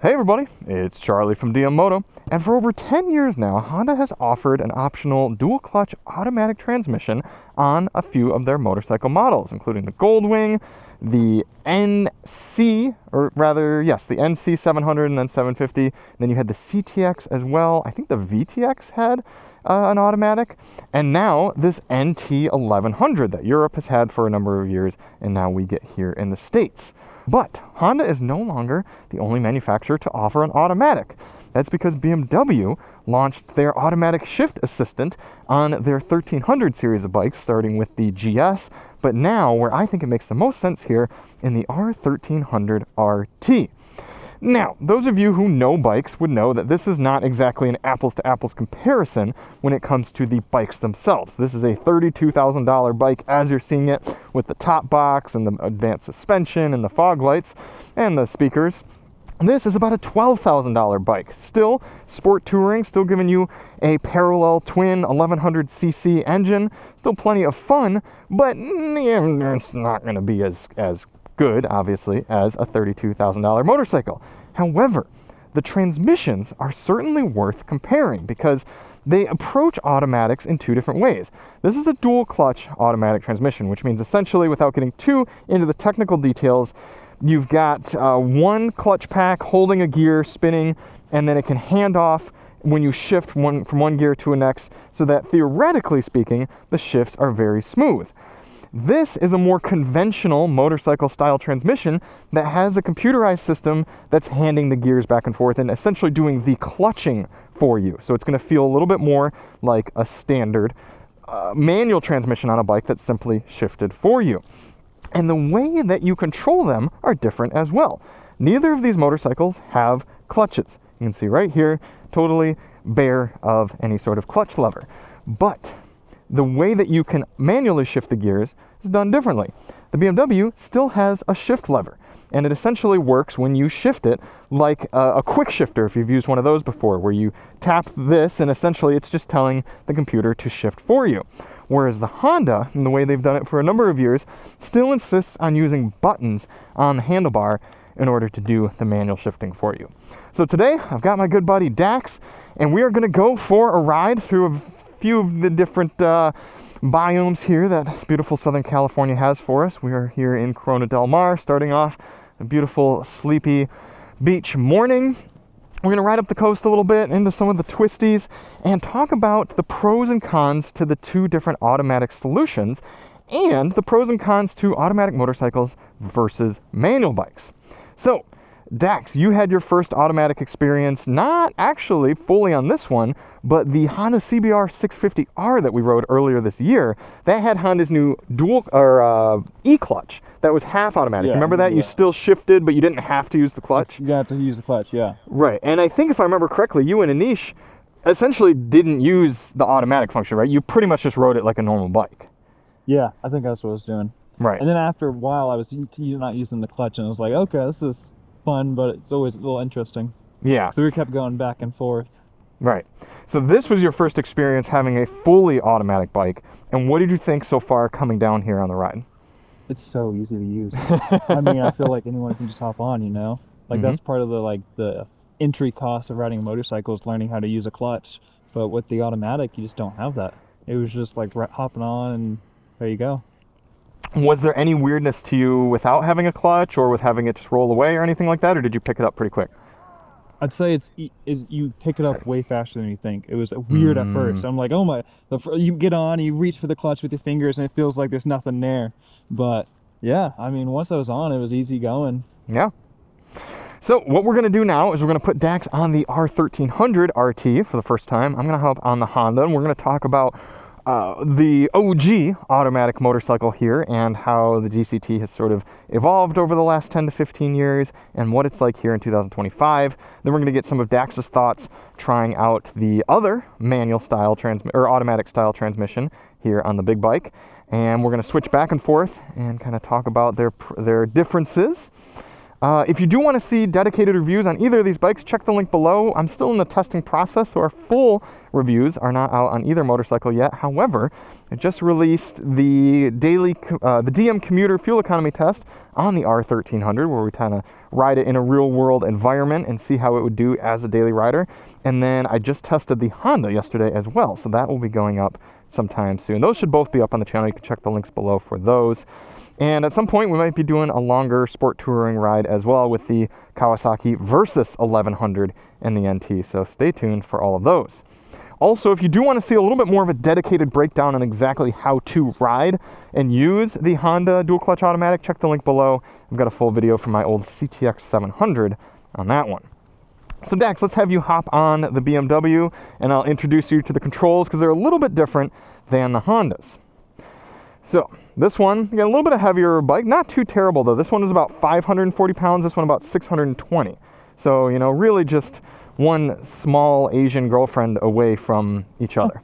Hey everybody, it's Charlie from Moto, and for over 10 years now, Honda has offered an optional dual-clutch automatic transmission on a few of their motorcycle models, including the Goldwing, the NC, the NC 700 and then 750. Then you had the CTX as well. I think the VTX had an automatic, and now this NT 1100 that Europe has had for a number of years, and now we get here in the States. But Honda is no longer the only manufacturer to offer an automatic. That's because BMW launched their automatic shift assistant on their 1300 series of bikes, starting with the GS, but now, where I think it makes the most sense here, in the R1300 RT. Now, those of you who know bikes would know that this is not exactly an apples-to-apples comparison when it comes to the bikes themselves. This is a $32,000 bike as you're seeing it, with the top box and the advanced suspension and the fog lights and the speakers. This is about a $12,000 bike. Still sport touring, still giving you a parallel twin 1100cc engine. Still plenty of fun, but it's not going to be as good, obviously, as a $32,000 motorcycle. However, the transmissions are certainly worth comparing because they approach automatics in two different ways. This is a dual clutch automatic transmission, which means essentially, without getting too into the technical details, you've got one clutch pack holding a gear, spinning, and then it can hand off when you shift from one gear to the next, so that theoretically speaking, the shifts are very smooth. This is a more conventional motorcycle style transmission that has a computerized system that's handing the gears back and forth and essentially doing the clutching for you. So it's going to feel a little bit more like a standard manual transmission on a bike that's simply shifted for you. And the way that you control them are different as well. Neither of these motorcycles have clutches. You can see right here, totally bare of any sort of clutch lever. But the way that you can manually shift the gears is done differently. The BMW still has a shift lever, and it essentially works when you shift it like a quick shifter, if you've used one of those before, where you tap this and essentially it's just telling the computer to shift for you. Whereas the Honda, and the way they've done it for a number of years, still insists on using buttons on the handlebar in order to do the manual shifting for you. So today, I've got my good buddy Dax, and we are going to go for a ride through a few of the different biomes here that beautiful Southern California has for us. We are here in Corona del Mar, starting off a beautiful sleepy beach morning. We're going to ride up the coast a little bit into some of the twisties and talk about the pros and cons to the two different automatic solutions and the pros and cons to automatic motorcycles versus manual bikes. So, Dax, you had your first automatic experience, not actually fully on this one, but the Honda CBR 650R that we rode earlier this year, that had Honda's new e-clutch that was half automatic. Yeah, remember that? Yeah. You still shifted, but you didn't have to use the clutch? You got to use the clutch, yeah. Right, and I think if I remember correctly, you and Anish essentially didn't use the automatic function, right? You pretty much just rode it like a normal bike. Yeah, I think that's what I was doing. Right. And then after a while, I was not using the clutch, and I was like, okay, this is fun, but it's always a little interesting. Yeah. So we kept going back and forth. Right. So this was your first experience having a fully automatic bike, and what did you think so far coming down here on the ride? It's so easy to use. I mean, I feel like anyone can just hop on, you know? Like, that's part of the entry cost of riding a motorcycle is learning how to use a clutch. But with the automatic, you just don't have that. It was just like hopping on, and there you go. Was there any weirdness to you without having a clutch or with having it just roll away or anything like that, or did you pick it up pretty quick? I'd say you pick it up way faster than you think. It was weird at first. I'm like, oh my, you get on, you reach for the clutch with your fingers, and it feels like there's nothing there. But yeah, I mean, once I was on, it was easy going. Yeah. So what we're going to do now is we're going to put Dax on the R1300 RT for the first time. I'm going to hop on the Honda, and we're going to talk about the OG automatic motorcycle here and how the DCT has sort of evolved over the last 10 to 15 years and what it's like here in 2025. Then we're going to get some of Dax's thoughts trying out the other manual style automatic style transmission here on the big bike. And we're going to switch back and forth and kind of talk about their differences. If you do want to see dedicated reviews on either of these bikes, check the link below. I'm still in the testing process, so our full reviews are not out on either motorcycle yet. However, I just released the DM commuter fuel economy test on the R1300, where we kind of ride it in a real world environment and see how it would do as a daily rider. And then I just tested the Honda yesterday as well, so that will be going up sometime soon. Those should both be up on the channel. You can check the links below for those. And at some point, we might be doing a longer sport touring ride as well with the Kawasaki Versys 1100 and the NT, so stay tuned for all of those. Also, if you do want to see a little bit more of a dedicated breakdown on exactly how to ride and use the Honda dual clutch automatic, check the link below. I've got a full video from my old CTX 700 on that one. So Dax, let's have you hop on the BMW and I'll introduce you to the controls because they're a little bit different than the Hondas. So this one, again, a little bit of heavier bike, not too terrible though. This one is about 540 pounds, this one about 620. So, you know, really just one small Asian girlfriend away from each other.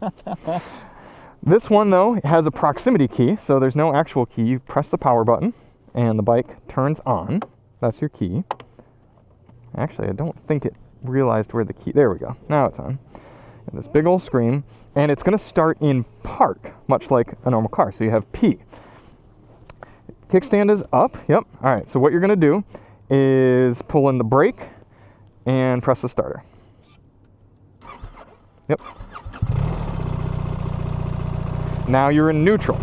This one though has a proximity key, so there's no actual key. You press the power button and the bike turns on. That's your key. Actually, I don't think it realized where the key, there we go, now it's on. And this big old screen, and it's going to start in park, much like a normal car, so you have P. Kickstand is up, yep. All right, so what you're going to do is pull in the brake and press the starter. Yep. Now you're in neutral.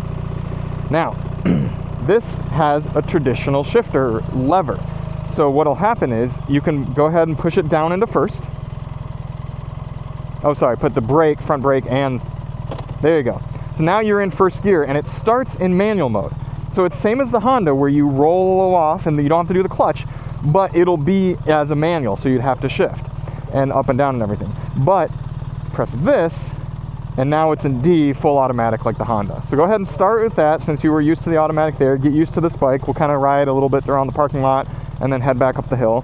Now, this has a traditional shifter lever. So what'll happen is you can go ahead and push it down into first. Oh, sorry, put the brake, front brake, and there you go. So now you're in first gear and it starts in manual mode. So it's same as the Honda where you roll off and you don't have to do the clutch, but it'll be as a manual, so you'd have to shift and up and down and everything. But press this and now it's in D, full automatic like the Honda. So go ahead and start with that since you were used to the automatic there. Get used to this bike. We'll kind of ride a little bit around the parking lot and then head back up the hill.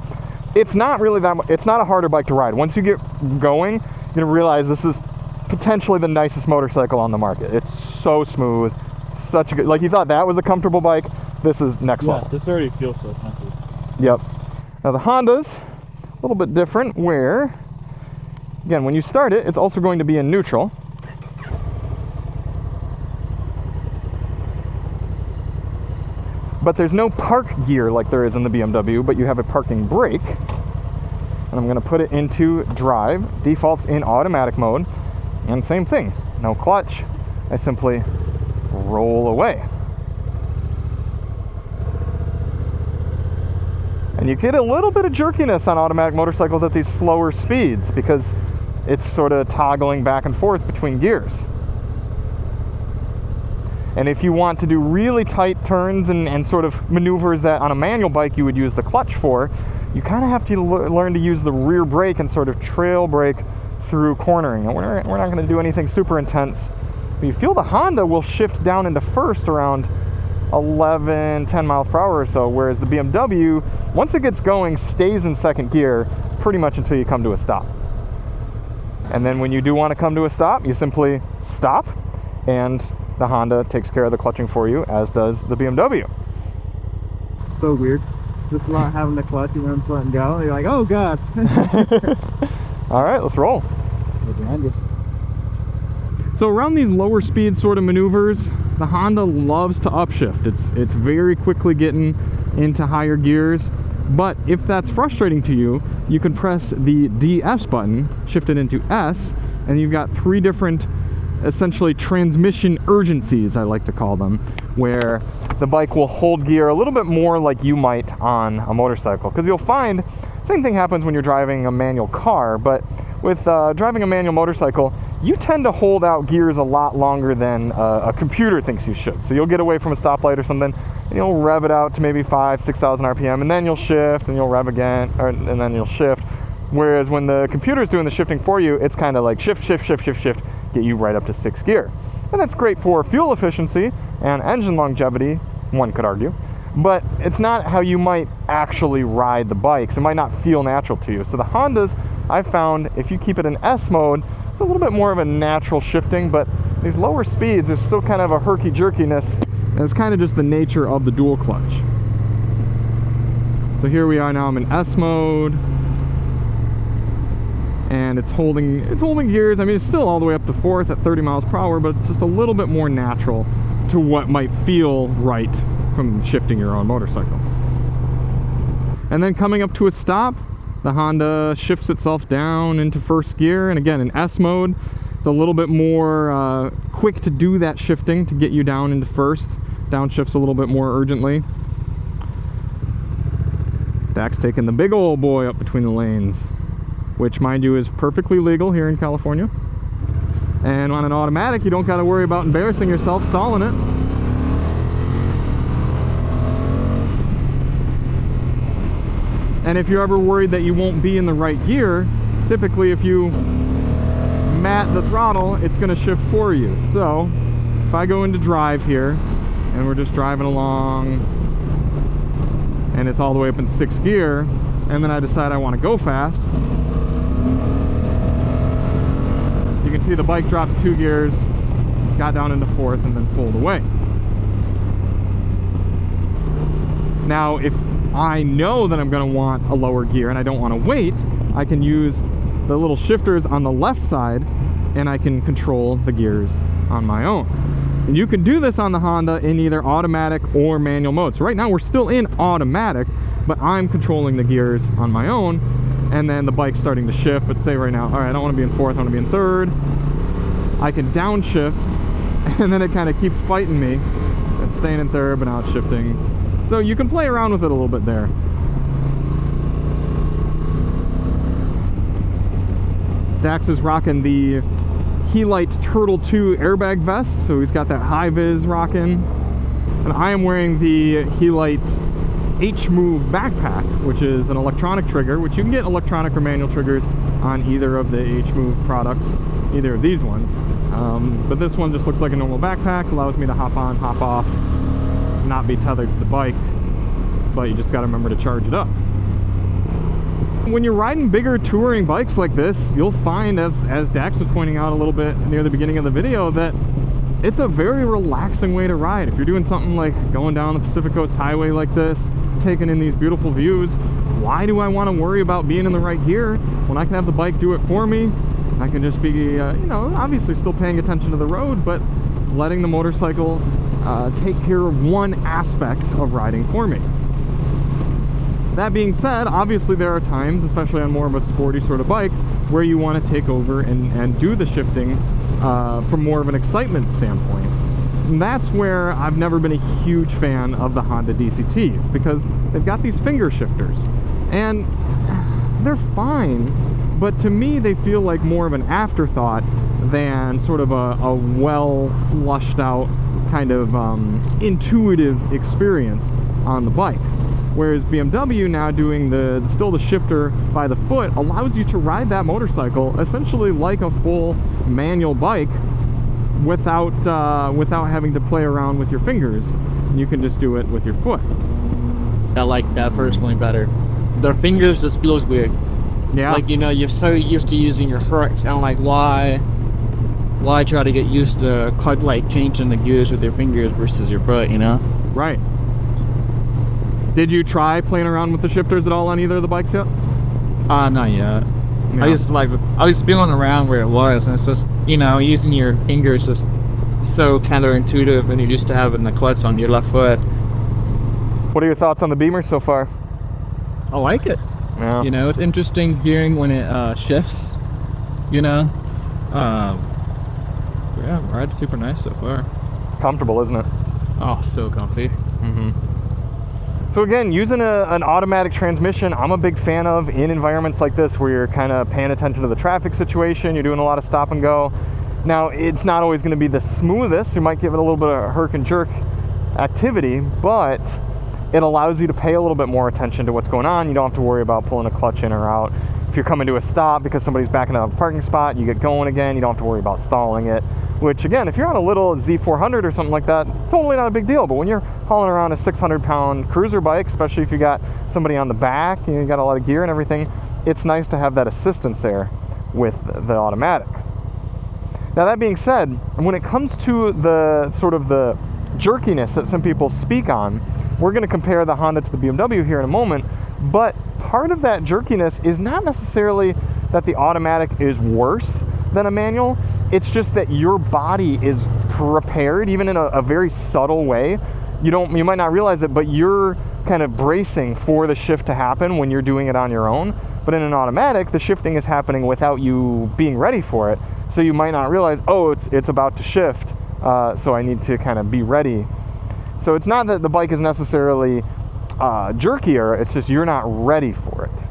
It's not really that, it's not a harder bike to ride. Once you get going, you're gonna realize this is potentially the nicest motorcycle on the market. It's so smooth, such a good, like you thought that was a comfortable bike, this is next level. Yeah, this already feels so comfortable. Yep. Now the Honda's a little bit different where, again, when you start it, it's also going to be in neutral. But there's no park gear like there is in the BMW, but you have a parking brake. And I'm gonna put it into drive, defaults in automatic mode, and same thing, no clutch. I simply roll away. And you get a little bit of jerkiness on automatic motorcycles at these slower speeds because it's sort of toggling back and forth between gears. And if you want to do really tight turns and sort of maneuvers that on a manual bike you would use the clutch for, you kind of have to learn to use the rear brake and sort of trail brake through cornering. And we're not going to do anything super intense. But you feel the Honda will shift down into first around 10 miles per hour or so, whereas the BMW, once it gets going, stays in second gear pretty much until you come to a stop. And then when you do want to come to a stop, you simply stop, and the Honda takes care of the clutching for you, as does the BMW. So weird. Just not having the clutch and then letting go. You're like, oh god. All right, let's roll. So around these lower speed sort of maneuvers, the Honda loves to upshift. It's very quickly getting into higher gears. But if that's frustrating to you, you can press the DS button, shift it into S, and you've got three different essentially transmission urgencies, I like to call them, where the bike will hold gear a little bit more like you might on a motorcycle. Because you'll find, same thing happens when you're driving a manual car, but with driving a manual motorcycle, you tend to hold out gears a lot longer than a computer thinks you should. So you'll get away from a stoplight or something, and you'll rev it out to maybe 6,000 RPM, and then you'll shift, and you'll rev again, and then you'll shift. Whereas when the computer's doing the shifting for you, it's kind of like shift, shift, shift, shift, shift, get you right up to 6th gear. And that's great for fuel efficiency and engine longevity, one could argue, but it's not how you might actually ride the bikes. It might not feel natural to you. So the Hondas, I found, if you keep it in S mode, it's a little bit more of a natural shifting, but these lower speeds, there's still kind of a herky-jerkiness, and it's kind of just the nature of the dual clutch. So here we are now, I'm in S mode. And it's holding gears. I mean, it's still all the way up to 4th at 30 miles per hour, but it's just a little bit more natural to what might feel right from shifting your own motorcycle. And then coming up to a stop, the Honda shifts itself down into 1st gear. And again, in S mode, it's a little bit more quick to do that shifting to get you down into 1st. Downshifts a little bit more urgently. Dak's taking the big old boy up between the lanes, which, mind you, is perfectly legal here in California. And on an automatic, you don't got to worry about embarrassing yourself stalling it. And if you're ever worried that you won't be in the right gear, typically if you mat the throttle, it's going to shift for you. So if I go into drive here, and we're just driving along, and it's all the way up in 6th gear, and then I decide I want to go fast, you can see the bike dropped 2 gears, got down into 4th, and then pulled away. Now, if I know that I'm going to want a lower gear and I don't want to wait, I can use the little shifters on the left side, and I can control the gears on my own. And you can do this on the Honda in either automatic or manual mode. So right now we're still in automatic, but I'm controlling the gears on my own, and then the bike's starting to shift. But say right now, all right, I don't want to be in 4th, I want to be in 3rd. I can downshift, and then it kind of keeps fighting me. It's staying in 3rd, but now it's shifting. So you can play around with it a little bit there. Dax is rocking the Helite Turtle 2 airbag vest, so he's got that high vis rocking. And I am wearing the Helite H-Move backpack, which is an electronic trigger, which you can get electronic or manual triggers on either of the H-Move products, either of these ones. But this one just looks like a normal backpack, allows me to hop on, hop off, not be tethered to the bike, but you just got to remember to charge it up. When you're riding bigger touring bikes like this, you'll find, as Dax was pointing out a little bit near the beginning of the video, that it's a very relaxing way to ride. If you're doing something like going down the Pacific Coast Highway like this, taking in these beautiful views, why do I want to worry about being in the right gear when I can have the bike do it for me? I can just be, you know, obviously still paying attention to the road, but letting the motorcycle take care of one aspect of riding for me. That being said, obviously there are times, especially on more of a sporty sort of bike, where you want to take over and do the shifting from more of an excitement standpoint. And that's where I've never been a huge fan of the Honda DCTs, because they've got these finger shifters. And they're fine, but to me they feel like more of an afterthought than sort of a well flushed out kind of intuitive experience on the bike. Whereas BMW now doing still the shifter by the foot allows you to ride that motorcycle essentially like a full manual bike without having to play around with your fingers. You can just do it with your foot. I like that personally better. The fingers just feels weird. Yeah. Like, you know, you're so used to using your foot, and like why try to get used to like changing the gears with your fingers versus your foot, you know? Right. Did you try playing around with the shifters at all on either of the bikes yet? Not yet. Yeah. I was feeling around where it was, and it's just, you know, using your fingers just so counterintuitive, and you're used to having the clutch on your left foot. What are your thoughts on the Beamer so far? I like it. Yeah. You know, it's interesting hearing when it shifts, you know. Yeah, ride's super nice so far. It's comfortable, isn't it? Oh, so comfy. Mm-hmm. So again, using an automatic transmission, I'm a big fan of in environments like this where you're kind of paying attention to the traffic situation, you're doing a lot of stop and go. Now, it's not always going to be the smoothest. You might give it a little bit of herk and jerk activity, but it allows you to pay a little bit more attention to what's going on. You don't have to worry about pulling a clutch in or out. If you're coming to a stop because somebody's backing out of a parking spot, you get going again, you don't have to worry about stalling it. Which again, if you're on a little Z400 or something like that, totally not a big deal. But when you're hauling around a 600-pound cruiser bike, especially if you got somebody on the back, you got a lot of gear and everything, it's nice to have that assistance there with the automatic. Now that being said, when it comes to the sort of the jerkiness that some people speak on, we're going to compare the Honda to the BMW here in a moment. But part of that jerkiness is not necessarily that the automatic is worse than a manual. It's just that your body is prepared, even in a very subtle way. You might not realize it, but you're kind of bracing for the shift to happen when you're doing it on your own. But in an automatic, the shifting is happening without you being ready for it. So you might not realize, oh, it's about to shift, so I need to kind of be ready. So it's not that the bike is necessarily jerkier, it's just you're not ready for it.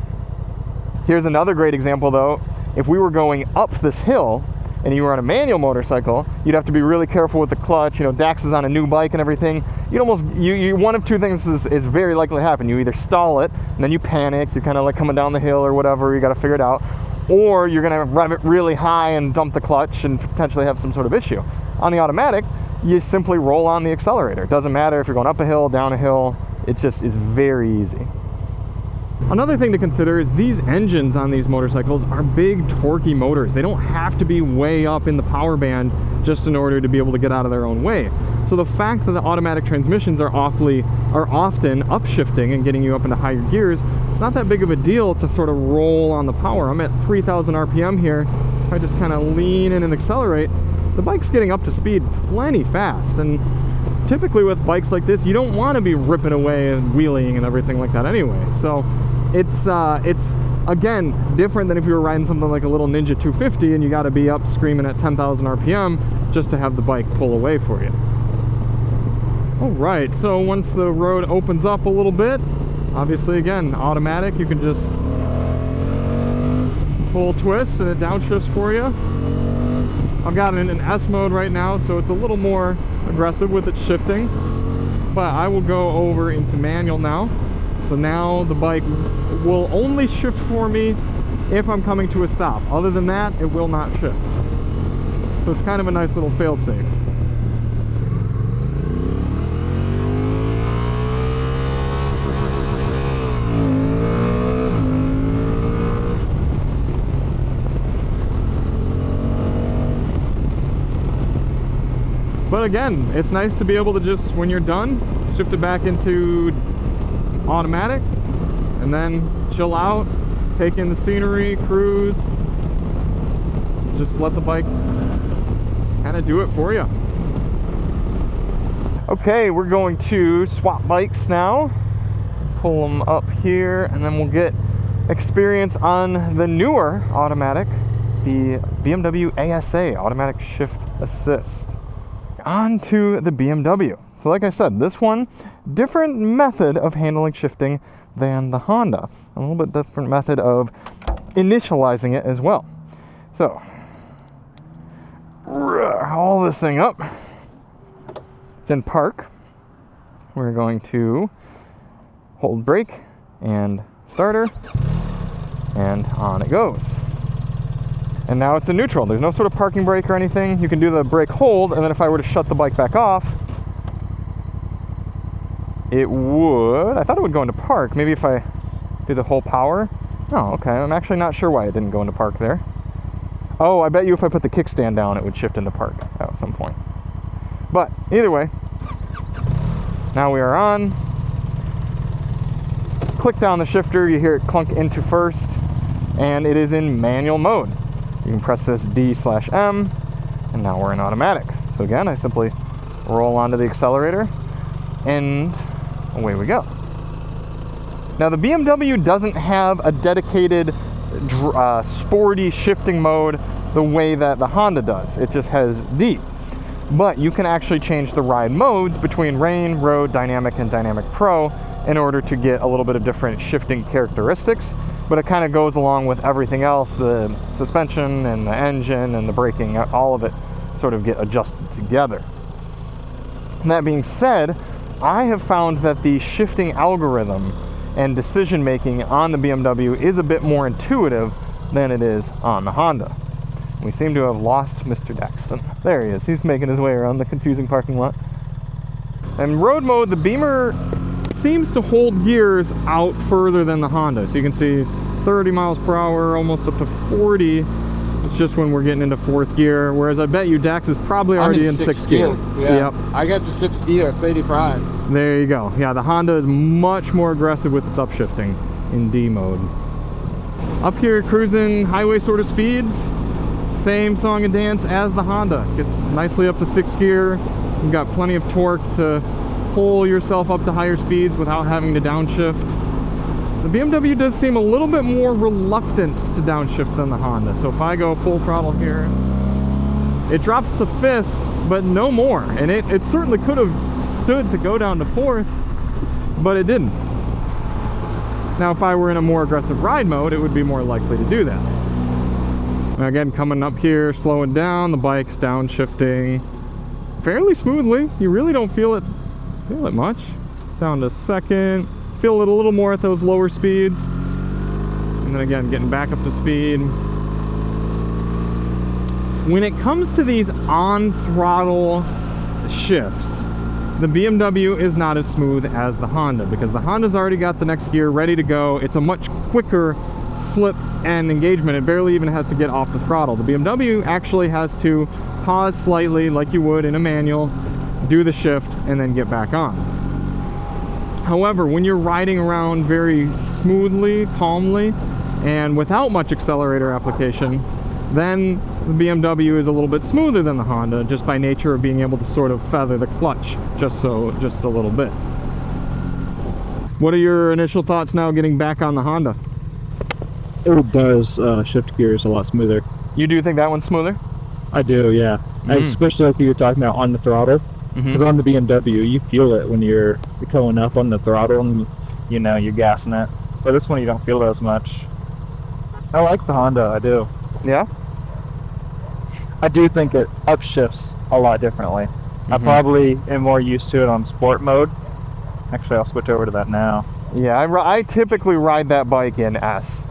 Here's another great example though. If we were going up this hill and you were on a manual motorcycle, you'd have to be really careful with the clutch. You know, Dax is on a new bike and everything. You'd almost, one of two things is very likely to happen. You either stall it and then you panic, you're kind of like coming down the hill or whatever, you got to figure it out, or you're going to rev it really high and dump the clutch and potentially have some sort of issue. On the automatic, you simply roll on the accelerator. It doesn't matter if you're going up a hill, down a hill, it just is very easy. Another thing to consider is these engines on these motorcycles are big, torquey motors. They don't have to be way up in the power band just in order to be able to get out of their own way. So the fact that the automatic transmissions are often upshifting and getting you up into higher gears, it's not that big of a deal to sort of roll on the power. I'm at 3,000 RPM here. If I just kind of lean in and accelerate, the bike's getting up to speed plenty fast. And typically with bikes like this, you don't want to be ripping away and wheeling and everything like that anyway. So it's again different than if you were riding something like a little Ninja 250 and you got to be up screaming at 10,000 RPM just to have the bike pull away for you. All right, so once the road opens up a little bit, obviously again automatic, you can just full twist and it downshifts for you. I've got it in S mode right now, so it's a little more aggressive with its shifting, but I will go over into manual now. So now the bike will only shift for me if I'm coming to a stop. Other than that, it will not shift. So it's kind of a nice little fail-safe. But again, it's nice to be able to just, when you're done, shift it back into automatic and then chill out, take in the scenery, cruise, just let the bike kind of do it for you. Okay, we're going to swap bikes now, pull them up here, and then we'll get experience on the newer automatic, the BMW ASA, automatic shift assist. On to the BMW. So like I said, this one, different method of handling shifting than the Honda. A little bit different method of initializing it as well. So, haul this thing up. It's in park. We're going to hold brake and starter, and on it goes. And now it's in neutral. There's no sort of parking brake or anything. You can do the brake hold, and then if I were to shut the bike back off, it would, I thought it would go into park. Maybe if I do the whole power. Oh, okay. I'm actually not sure why it didn't go into park there. Oh, I bet you if I put the kickstand down, it would shift into park at some point. But either way, now we are on. Click down the shifter, you hear it clunk into first, and it is in manual mode. You can press this D/M, and now we're in automatic. So again, I simply roll onto the accelerator, and away we go. Now the BMW doesn't have a dedicated sporty shifting mode the way that the Honda does. It just has D. But you can actually change the ride modes between rain, road, dynamic, and dynamic pro in order to get a little bit of different shifting characteristics. But it kind of goes along with everything else, the suspension and the engine and the braking, all of it sort of get adjusted together. And that being said, I have found that the shifting algorithm and decision making on the BMW is a bit more intuitive than it is on the Honda. We seem to have lost Mr. Daxton. There he is. He's making his way around the confusing parking lot. In road mode, the Beamer seems to hold gears out further than the Honda. So you can see 30 miles per hour, almost up to 40. It's just when we're getting into fourth gear, whereas I bet you Dax is probably already in sixth gear. Yeah, yep. I got to sixth gear, 35. There you go. Yeah, the Honda is much more aggressive with its upshifting. in D mode. Up here, cruising highway sort of speeds, same song and dance as the Honda. Gets nicely up to 6th gear. You've got plenty of torque to pull yourself up to higher speeds without having to downshift. The BMW does seem a little bit more reluctant to downshift than the Honda. So if I go full throttle here, it drops to 5th, but no more. And it certainly could have stood to go down to 4th, but it didn't. Now, if I were in a more aggressive ride mode, it would be more likely to do that. And again, coming up here, slowing down, the bike's downshifting fairly smoothly. You really don't feel it much. Down to 2nd. Feel it a little more at those lower speeds. And then again, getting back up to speed. When it comes to these on-throttle shifts, the BMW is not as smooth as the Honda, because the Honda's already got the next gear ready to go. It's a much quicker slip and engagement. It barely even has to get off the throttle. The BMW actually has to pause slightly like you would in a manual, do the shift, and then get back on. However, when you're riding around very smoothly, calmly, and without much accelerator application, then the BMW is a little bit smoother than the Honda, just by nature of being able to sort of feather the clutch just a little bit. What are your initial thoughts now getting back on the Honda? It does shift gears a lot smoother. You do think that one's smoother? I do, yeah. Especially like you were talking about on the throttle. Because on the BMW, you feel it when you're going up on the throttle and, you know, you're gassing it. But this one, you don't feel it as much. I like the Honda, I do. Yeah? I do think it upshifts a lot differently. I probably am more used to it on sport mode. Actually, I'll switch over to that now. Yeah, I typically ride that bike in S.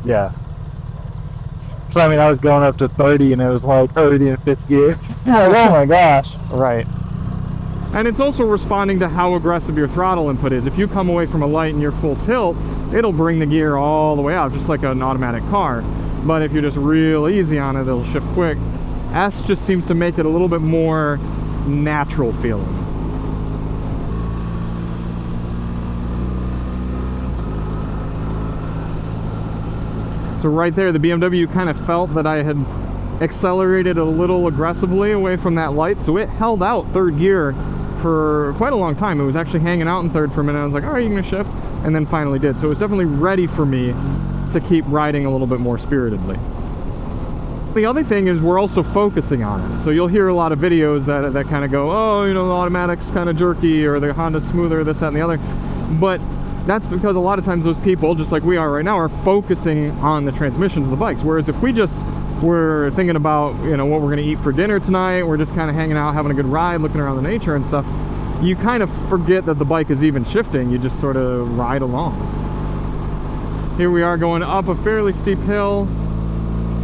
Yeah. So, I mean, I was going up to 30 and it was like 30 in 5th gear. Like, oh my gosh. Right. And it's also responding to how aggressive your throttle input is. If you come away from a light and you're full tilt, it'll bring the gear all the way out, just like an automatic car. But if you're just real easy on it, it'll shift quick. S just seems to make it a little bit more natural feeling. So right there, the BMW kind of felt that I had accelerated a little aggressively away from that light, so it held out 3rd gear for quite a long time. It was actually hanging out in 3rd for a minute. I was like, all right, you gonna shift? And then finally did. So it was definitely ready for me to keep riding a little bit more spiritedly. The other thing is we're also focusing on it. So you'll hear a lot of videos that kind of go, oh, you know, the automatic's kind of jerky, or the Honda's smoother, this, that, and the other. But that's because a lot of times those people, just like we are right now, are focusing on the transmissions of the bikes. Whereas if we just were thinking about, you know, what we're going to eat for dinner tonight, we're just kind of hanging out, having a good ride, looking around the nature and stuff, you kind of forget that the bike is even shifting. You just sort of ride along. Here we are going up a fairly steep hill.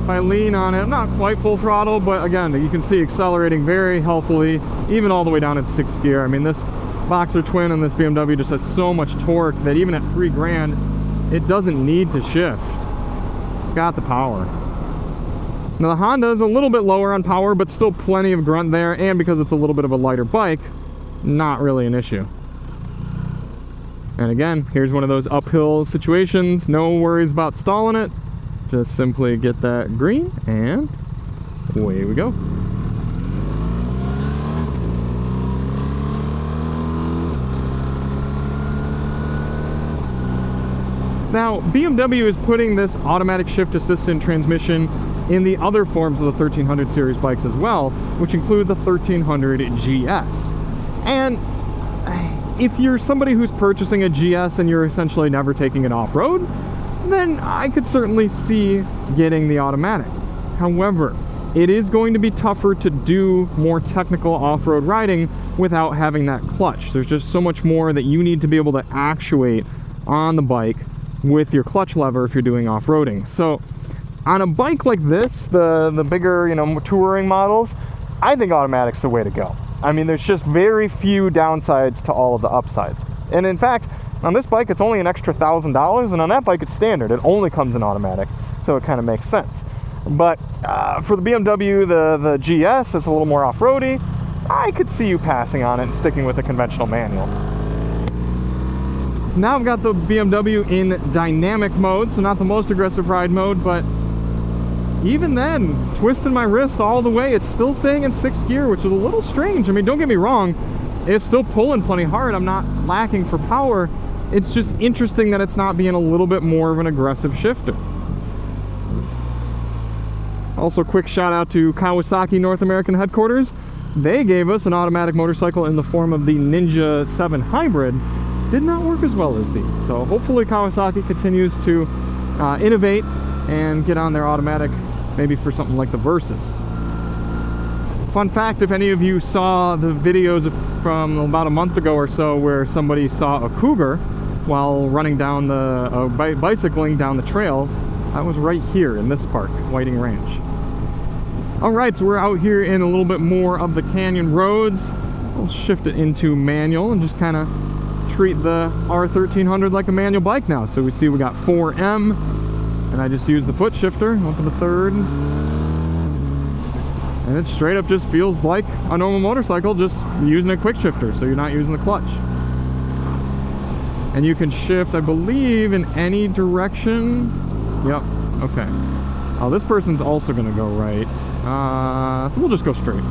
If I lean on it, not quite full throttle, but again, you can see accelerating very healthily, even all the way down at 6th gear. I mean, this Boxer Twin and this BMW just has so much torque that even at $3,000, it doesn't need to shift. It's got the power. Now the Honda is a little bit lower on power, but still plenty of grunt there, and because it's a little bit of a lighter bike, not really an issue. And again, here's one of those uphill situations, no worries about stalling it. Just simply get that green, and away we go. Now, BMW is putting this automatic shift assistant transmission in the other forms of the 1300 series bikes as well, which include the 1300 GS. And if you're somebody who's purchasing a GS and you're essentially never taking it off-road, then I could certainly see getting the automatic. However, it is going to be tougher to do more technical off-road riding without having that clutch. There's just so much more that you need to be able to actuate on the bike with your clutch lever if you're doing off-roading. So on a bike like this, the bigger, you know, touring models, I think automatic's the way to go. I mean, there's just very few downsides to all of the upsides. And in fact, on this bike, it's only an extra $1,000, and on that bike, it's standard. It only comes in automatic, so it kind of makes sense. But for the BMW, the GS, that's a little more off-roady, I could see you passing on it and sticking with the conventional manual. Now I've got the BMW in dynamic mode, so not the most aggressive ride mode, but even then, twisting my wrist all the way, it's still staying in 6th gear, which is a little strange. I mean, don't get me wrong, it's still pulling plenty hard. I'm not lacking for power. It's just interesting that it's not being a little bit more of an aggressive shifter. Also, quick shout out to Kawasaki North American headquarters. They gave us an automatic motorcycle in the form of the Ninja 7 Hybrid. Did not work as well as these. So hopefully Kawasaki continues to innovate and get on their automatic, maybe for something like the Versus. Fun fact, if any of you saw the videos from about a month ago or so where somebody saw a cougar while running down the, bicycling down the trail, I was right here in this park, Whiting Ranch. All right, so we're out here in a little bit more of the canyon roads. We'll shift it into manual and just kind of treat the R1300 like a manual bike now. So we see we got 4M, and I just use the foot shifter, open the third. And it straight up just feels like a normal motorcycle, just using a quick shifter, so you're not using the clutch. And you can shift, I believe, in any direction. Yep, okay. Oh, this person's also gonna go right. So we'll just go straight.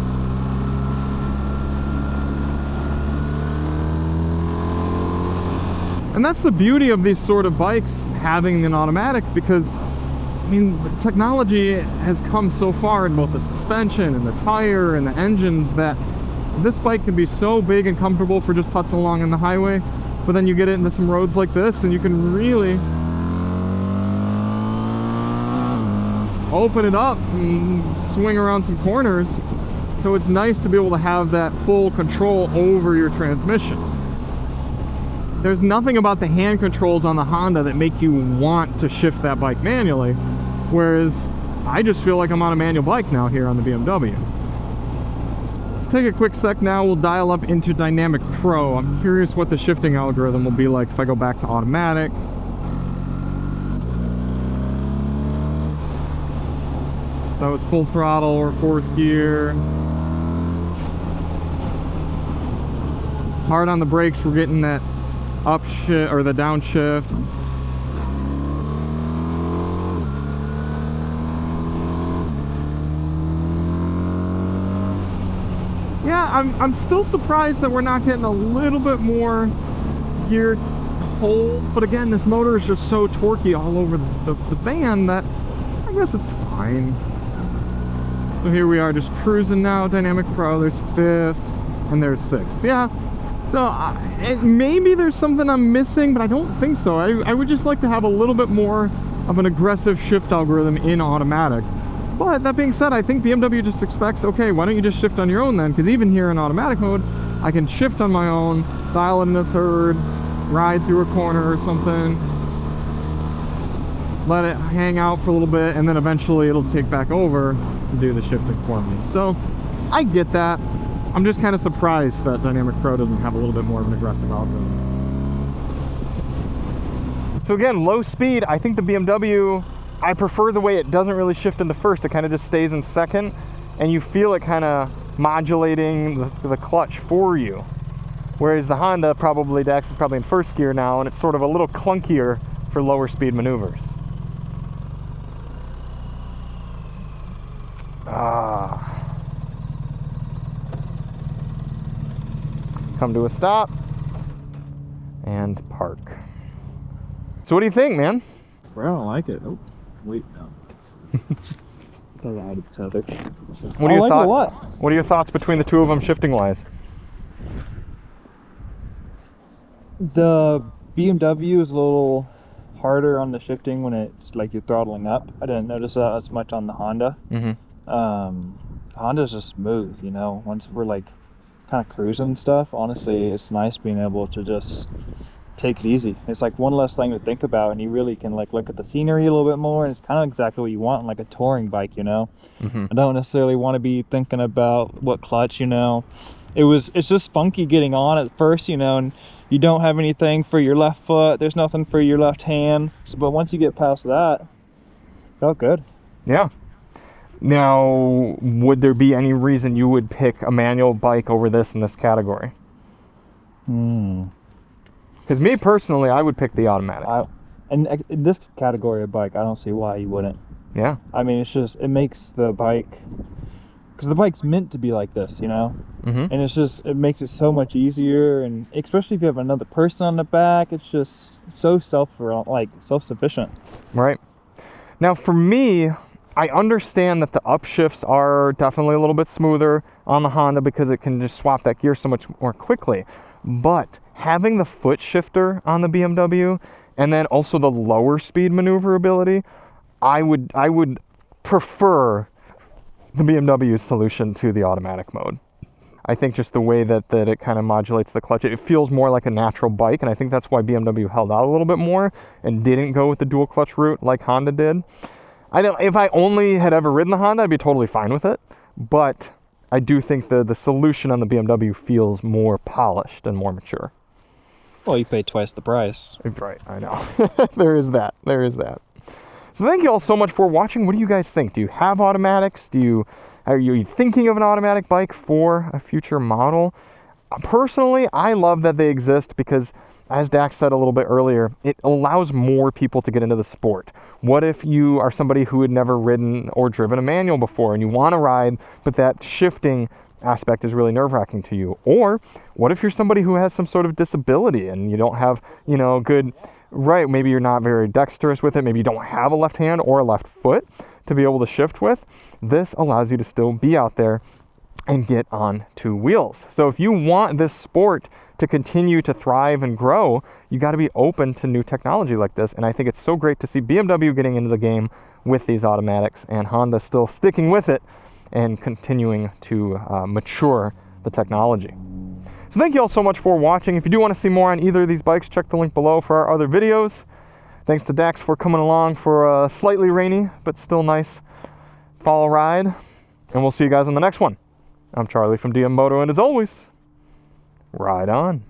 And that's the beauty of these sort of bikes having an automatic, because I mean, technology has come so far in both the suspension and the tire and the engines that this bike can be so big and comfortable for just putzing along on the highway, but then you get it into some roads like this and you can really open it up and swing around some corners. So it's nice to be able to have that full control over your transmission. There's nothing about the hand controls on the Honda that make you want to shift that bike manually, whereas I just feel like I'm on a manual bike now here on the BMW. Let's take a quick sec now. We'll dial up into Dynamic Pro. I'm curious what the shifting algorithm will be like if I go back to automatic. So it's full throttle or 4th gear. Hard on the brakes, we're getting that upshift or the downshift. Yeah, I'm still surprised that we're not getting a little bit more gear hold, but again, this motor is just so torquey all over the band that I guess it's fine. So here we are just cruising now, Dynamic Pro. There's 5th and there's 6th. Yeah. So maybe there's something I'm missing, but I don't think so. I would just like to have a little bit more of an aggressive shift algorithm in automatic. But that being said, I think BMW just expects, okay, why don't you just shift on your own then? Because even here in automatic mode, I can shift on my own, dial it in a third, ride through a corner or something, let it hang out for a little bit, and then eventually it'll take back over and do the shifting for me. So I get that. I'm just kind of surprised that Dynamic Pro doesn't have a little bit more of an aggressive algorithm. So again, low speed, I think the BMW, I prefer the way it doesn't really shift into first. It kind of just stays in second, and you feel it kind of modulating the clutch for you. Whereas the Honda, probably, Dax is probably in 1st gear now, and it's sort of a little clunkier for lower speed maneuvers. Come to a stop and park. So what do you think, man? Bro, I don't like it. Oh, wait, no. What are your thoughts? What are your thoughts between the two of them shifting wise? The BMW is a little harder on the shifting when it's like you're throttling up. I didn't notice that as much on the Honda. Honda's just smooth, you know. Once we're like kind of cruising and stuff, honestly, it's nice being able to just take it easy. It's like one less thing to think about, and you really can like look at the scenery a little bit more, and it's kind of exactly what you want in like a touring bike, you know. I don't necessarily want to be thinking about what clutch, you know. It's just funky getting on at first, you know, and you don't have anything for your left foot, there's nothing for your left hand, but once you get past that, it felt good. Yeah. Now, would there be any reason you would pick a manual bike over this in this category? Because me personally, I would pick the automatic. And in this category of bike, I don't see why you wouldn't. Yeah. I mean, it's just, it makes the bike, because the bike's meant to be like this, you know? Mm-hmm. And it's just, it makes it so much easier, and especially if you have another person on the back, it's just so self-sufficient. Right. Now, for me, I understand that the upshifts are definitely a little bit smoother on the Honda because it can just swap that gear so much more quickly. But having the foot shifter on the BMW and then also the lower speed maneuverability, I would prefer the BMW solution to the automatic mode. I think just the way that it kind of modulates the clutch, it feels more like a natural bike, and I think that's why BMW held out a little bit more and didn't go with the dual clutch route like Honda did. If I only had ever ridden the Honda, I'd be totally fine with it, but I do think the solution on the BMW feels more polished and more mature. Well, you pay twice the price. Right, I know. There is that. So thank you all so much for watching. What do you guys think? Do you have automatics? Are you thinking of an automatic bike for a future model? Personally, I love that they exist because, as Dax said a little bit earlier, it allows more people to get into the sport. What if you are somebody who had never ridden or driven a manual before and you want to ride, but that shifting aspect is really nerve-wracking to you? Or what if you're somebody who has some sort of disability and you don't have, maybe you're not very dexterous with it, maybe you don't have a left hand or a left foot to be able to shift with. This allows you to still be out there and get on two wheels. So if you want this sport to continue to thrive and grow, you got to be open to new technology like this. And I think it's so great to see BMW getting into the game with these automatics and Honda still sticking with it and continuing to mature the technology. So thank you all so much for watching. If you do want to see more on either of these bikes, check the link below for our other videos. Thanks to Dax for coming along for a slightly rainy but still nice fall ride. And we'll see you guys on the next one. I'm Charlie from Moto, and as always, ride on.